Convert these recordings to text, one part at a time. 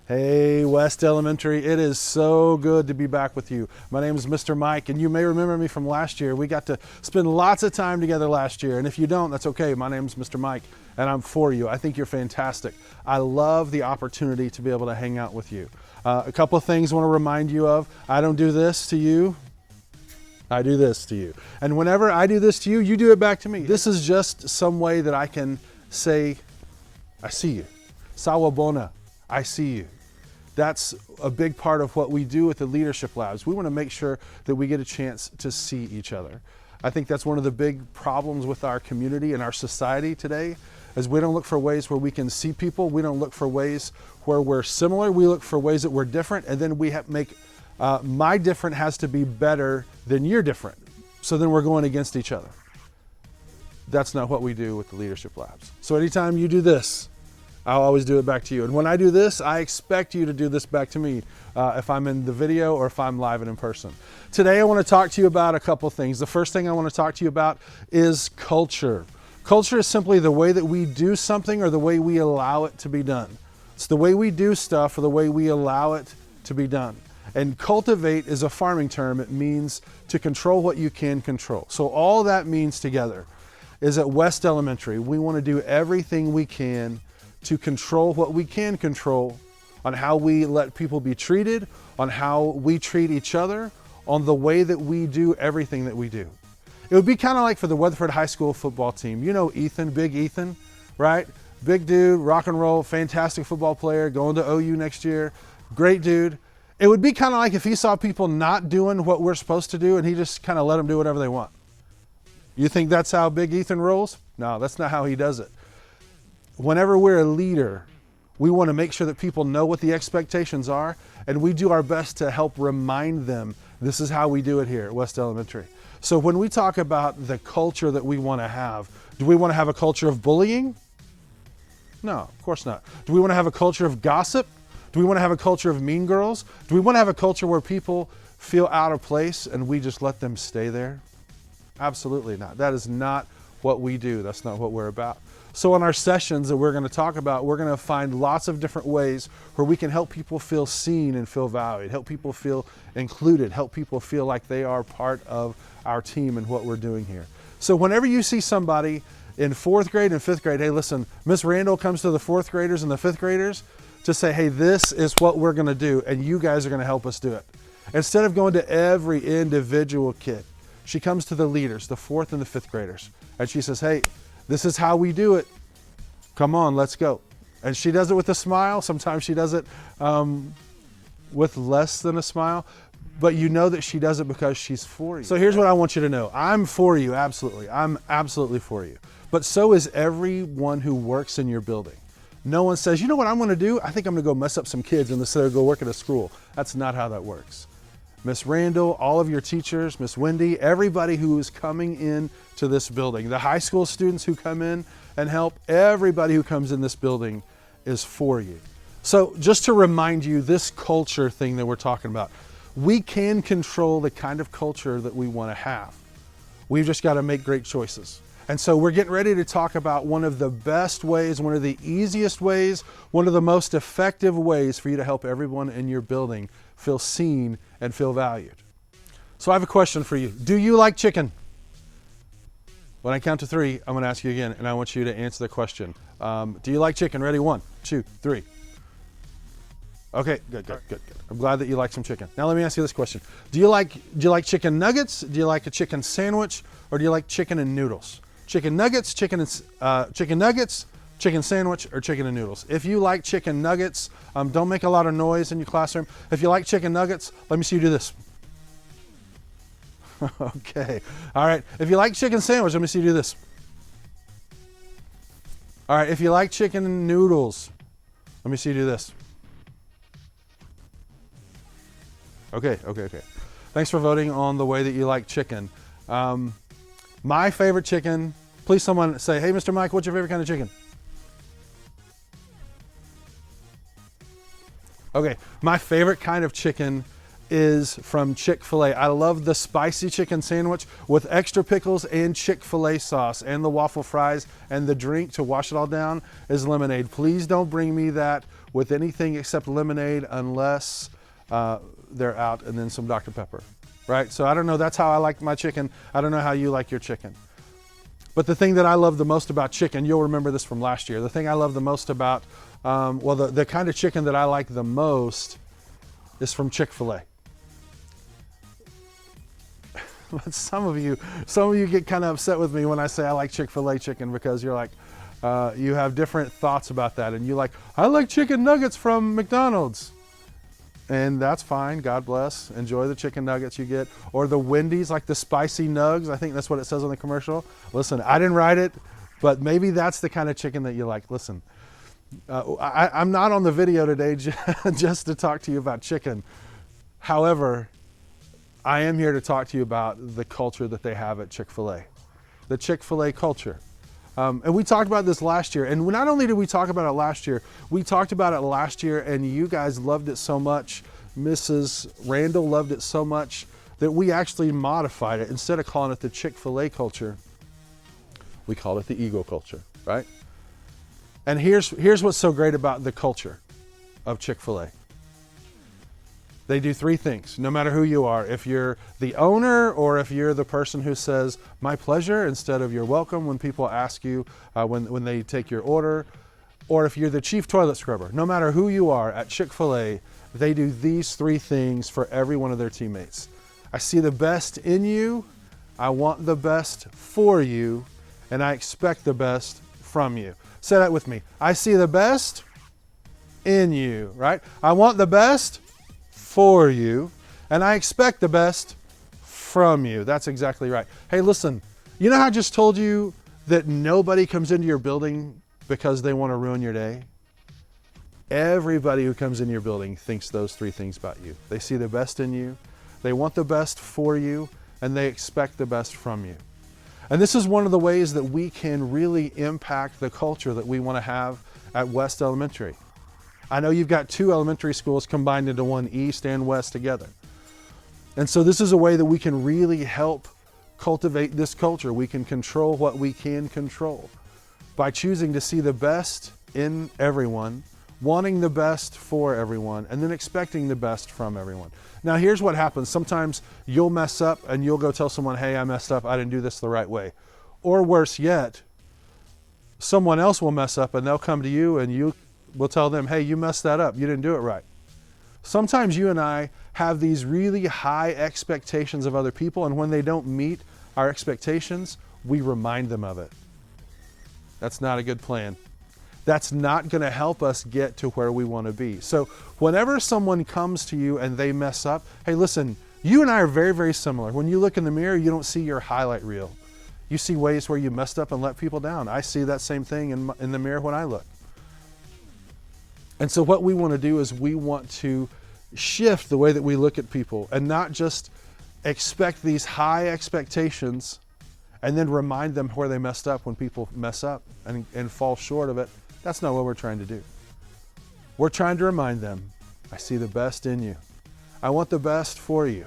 Hey, West Elementary, it is so good to be back with you. My name is Mr. Mike, and you may remember me from last year. We got to spend lots of time together last year, and if you don't, that's okay. My name is Mr. Mike, and I'm for you. I think you're fantastic. I love the opportunity to be able to hang out with you. A couple of things I want to remind you of. I don't do this to you. I do this to you. And whenever I do this to you, you do it back to me. This is just some way that I can say, I see you. Sawabona, I see you. That's a big part of what we do with the Leadership Labs. We want to make sure that we get a chance to see each other. I think that's one of the big problems with our community and our society today, is we don't look for ways where we can see people. We don't look for ways where we're similar. We look for ways that we're different, and then we make my different has to be better than your different. So then we're going against each other. That's not what we do with the Leadership Labs. So anytime you do this, I'll always do it back to you. And when I do this, I expect you to do this back to me if I'm in the video or if I'm live and in person. Today, I want to talk to you about a couple things. The first thing I want to talk to you about is culture. Culture is simply the way that we do something or the way we allow it to be done. It's the way we do stuff or the way we allow it to be done. And cultivate is a farming term. It means to control what you can control. So all that means together is at West Elementary, we want to do everything we can to control what we can control on how we let people be treated, on how we treat each other, on the way that we do everything that we do. It would be kind of like for the Weatherford High School football team. You know Ethan, Big Ethan, right? Big dude, rock and roll, fantastic football player, going to OU next year, great dude. It would be kind of like if he saw people not doing what we're supposed to do and he just kind of let them do whatever they want. You think that's how Big Ethan rolls? No, that's not how he does it. Whenever we're a leader, we want to make sure that people know what the expectations are, and we do our best to help remind them this is how we do it here at West Elementary. So when we talk about the culture that we want to have, do we want to have a culture of bullying? No, of course not. Do we want to have a culture of gossip? Do we want to have a culture of mean girls? Do we want to have a culture where people feel out of place and we just let them stay there? Absolutely not. That is not what we do. That's not what we're about. So in our sessions that we're going to talk about, we're going to find lots of different ways where we can help people feel seen and feel valued, help people feel included, help people feel like they are part of our team and what we're doing here. So whenever you see somebody in 4th grade and 5th grade, hey, listen, Miss Randall comes to the 4th graders and the 5th graders to say, hey, this is what we're going to do, and you guys are going to help us do it. Instead of going to every individual kid, she comes to the leaders, the 4th and the 5th graders, and she says, hey, this is how we do it. Come on, let's go. And she does it with a smile. Sometimes she does it with less than a smile, but you know that she does it because she's for you. So here's what I want you to know. I'm for you, absolutely. I'm absolutely for you. But so is everyone who works in your building. No one says, you know what I'm gonna do? I think I'm gonna go mess up some kids instead of go work at a school. That's not how that works. Miss Randall, all of your teachers, Miss Wendy, everybody who is coming in to this building, the high school students who come in and help, everybody who comes in this building is for you. So just to remind you, this culture thing that we're talking about, we can control the kind of culture that we want to have. We've just got to make great choices. And so we're getting ready to talk about one of the best ways, one of the easiest ways, one of the most effective ways for you to help everyone in your building feel seen and feel valued. So I have a question for you. Do you like chicken? When I count to 3, I'm going to ask you again, and I want you to answer the question. Do you like chicken? Ready? 1, 2, 3. Okay, good. I'm glad that you like some chicken. Now let me ask you this question. Do you like chicken nuggets? Do you like a chicken sandwich? Or do you like chicken and noodles? Chicken nuggets, chicken nuggets, chicken sandwich, or chicken and noodles? If you like chicken nuggets, don't make a lot of noise in your classroom. If you like chicken nuggets, let me see you do this. Okay, all right. If you like chicken sandwich, let me see you do this. All right, if you like chicken noodles, let me see you do this. Okay. Thanks for voting on the way that you like chicken. My favorite chicken, please someone say, hey, Mr. Mike, what's your favorite kind of chicken? Okay, my favorite kind of chicken is from Chick-fil-A. I love the spicy chicken sandwich with extra pickles and Chick-fil-A sauce, and the waffle fries, and the drink to wash it all down is lemonade. Please don't bring me that with anything except lemonade unless they're out, and then some Dr. Pepper, right? So I don't know, that's how I like my chicken. I don't know how you like your chicken. But the thing that I love the most about chicken, you'll remember this from last year, the thing I love the most about, the kind of chicken that I like the most is from Chick-fil-A. Some of you get kind of upset with me when I say I like Chick-fil-A chicken, because you're like, you have different thoughts about that. And you like, I like chicken nuggets from McDonald's. And that's fine, God bless. Enjoy the chicken nuggets you get. Or the Wendy's, like the spicy nugs. I think that's what it says on the commercial. Listen, I didn't write it, but maybe that's the kind of chicken that you like. Listen, I'm not on the video today just to talk to you about chicken. However, I am here to talk to you about the culture that they have at Chick-fil-A, the Chick-fil-A culture. And we talked about this last year. And not only did we talk about it last year, we talked about it last year and you guys loved it so much. Mrs. Randall loved it so much that we actually modified it. Instead of calling it the Chick-fil-A culture, we called it the Eagle culture, right? And here's what's so great about the culture of Chick-fil-A. They do three things, no matter who you are. If you're the owner or if you're the person who says, my pleasure, instead of you're welcome when people ask you, when they take your order, or if you're the chief toilet scrubber, no matter who you are at Chick-fil-A, they do these three things for every one of their teammates. I see the best in you, I want the best for you, and I expect the best from you. Say that with me. I see the best in you, right? I want the best for you, and I expect the best from you. That's exactly right. Hey, listen, you know how I just told you that nobody comes into your building because they want to ruin your day? Everybody who comes into your building thinks those three things about you. They see the best in you, they want the best for you, and they expect the best from you. And this is one of the ways that we can really impact the culture that we want to have at West Elementary. I know you've got two elementary schools combined into one, East and West together. And so this is a way that we can really help cultivate this culture. We can control what we can control by choosing to see the best in everyone, wanting the best for everyone, and then expecting the best from everyone. Now here's what happens. Sometimes you'll mess up and you'll go tell someone, hey, I messed up, I didn't do this the right way. Or worse yet, someone else will mess up and they'll come to you and you will tell them, hey, you messed that up, you didn't do it right. Sometimes you and I have these really high expectations of other people, and when they don't meet our expectations, we remind them of it. That's not a good plan. That's not going to help us get to where we want to be. So whenever someone comes to you and they mess up, hey, listen, you and I are very, very similar. When you look in the mirror, you don't see your highlight reel. You see ways where you messed up and let people down. I see that same thing in the mirror when I look. And so what we want to do is we want to shift the way that we look at people and not just expect these high expectations and then remind them where they messed up when people mess up and fall short of it. That's not what we're trying to do. We're trying to remind them, I see the best in you. I want the best for you.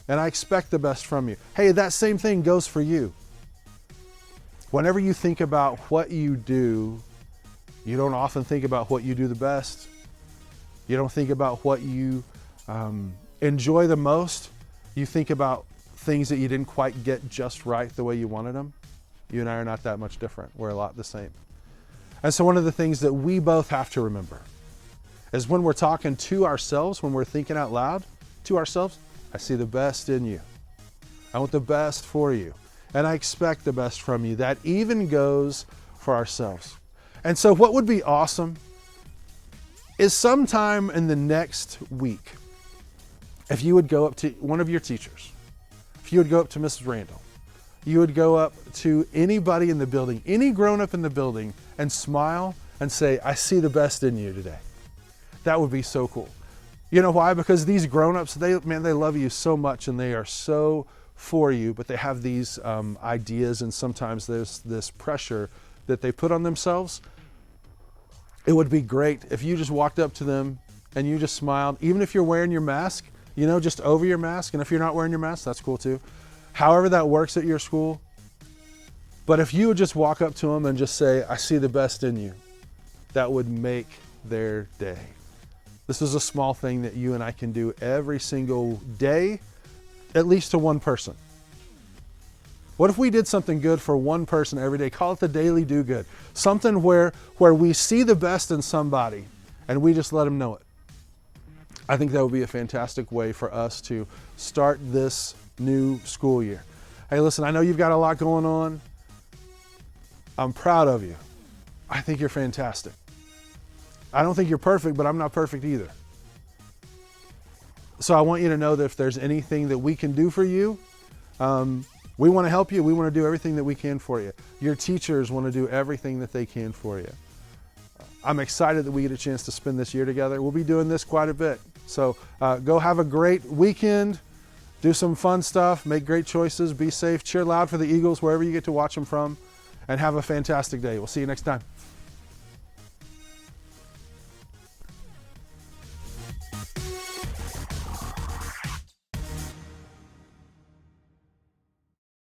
And I expect the best from you. Hey, that same thing goes for you. Whenever you think about what you do, you don't often think about what you do the best. You don't think about what you enjoy the most. You think about things that you didn't quite get just right the way you wanted them. You and I are not that much different. We're a lot the same. And so one of the things that we both have to remember is when we're talking to ourselves, when we're thinking out loud to ourselves, I see the best in you. I want the best for you. And I expect the best from you. That even goes for ourselves. And so what would be awesome is sometime in the next week, if you would go up to one of your teachers, if you would go up to Mrs. Randall, you would go up to anybody in the building, any grown-up in the building, and smile and say, I see the best in you today. That would be so cool. You know why? Because these grown-ups, they love you so much and they are so for you, but they have these ideas, and sometimes there's this pressure that they put on themselves. It would be great if you just walked up to them and you just smiled, even if you're wearing your mask, just over your mask. And if you're not wearing your mask, that's cool too. However that works at your school. But if you would just walk up to them and just say, I see the best in you, that would make their day. This is a small thing that you and I can do every single day, at least to one person. What if we did something good for one person every day? Call it the daily do good. Something where we see the best in somebody and we just let them know it. I think that would be a fantastic way for us to start this new school year. Hey, listen, I know you've got a lot going on. I'm proud of you. I think you're fantastic. I don't think you're perfect, but I'm not perfect either. So I want you to know that if there's anything that we can do for you, we want to help you. We want to do everything that we can for you. Your teachers want to do everything that they can for you. I'm excited that we get a chance to spend this year together. We'll be doing this quite a bit. So go have a great weekend. Do some fun stuff. Make great choices. Be safe. Cheer loud for the Eagles wherever you get to watch them from. And have a fantastic day. We'll see you next time.